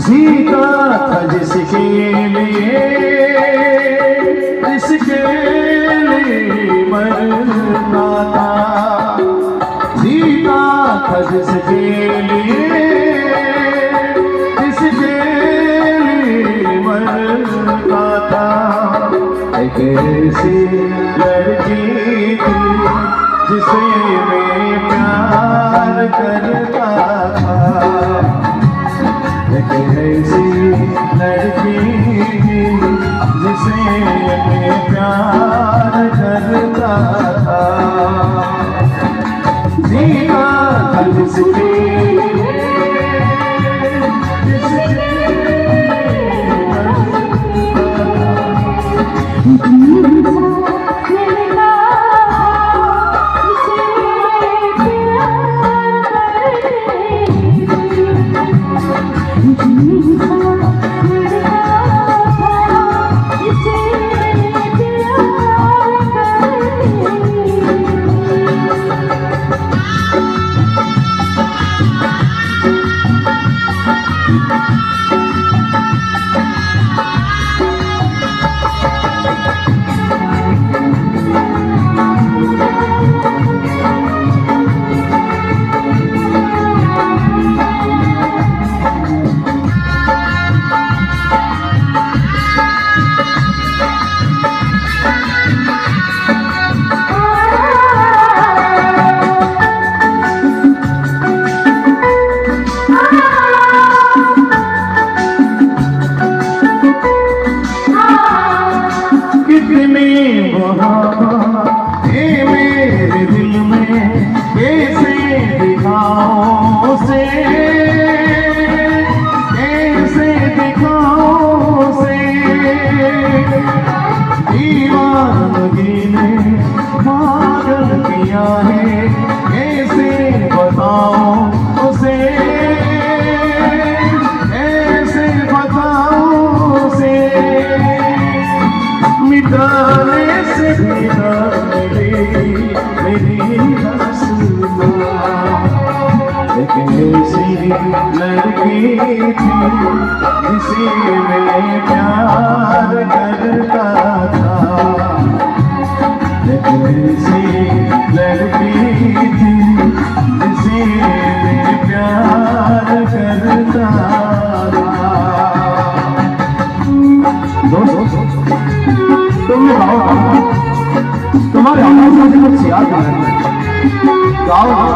जीता था जिसके लिए मरना था, जीता था जिसके लिए मरना था। एक ऐसी लड़की थी जिसे मैं प्यार करता था, एक ऐसी लड़की जिसे मैं प्यार करता था। जीता था जिसके मेरे दिल में कैसे दिखाऊं उसे, कैसे दिखाऊं उसे। दीवानगी ने पागल किया है, कैसे बताऊं उसे, कैसे बताऊं उसे। मिटाने से भी ना मिलेगी मेरी हंसना। एक ऐसी लड़की थी जिसे मैं प्यार करता था, एक ऐसी लड़की थी जिसे मैं प्यार करता था। तुम्हारे आवाज से कुछ याद आ रहा है, गाओ।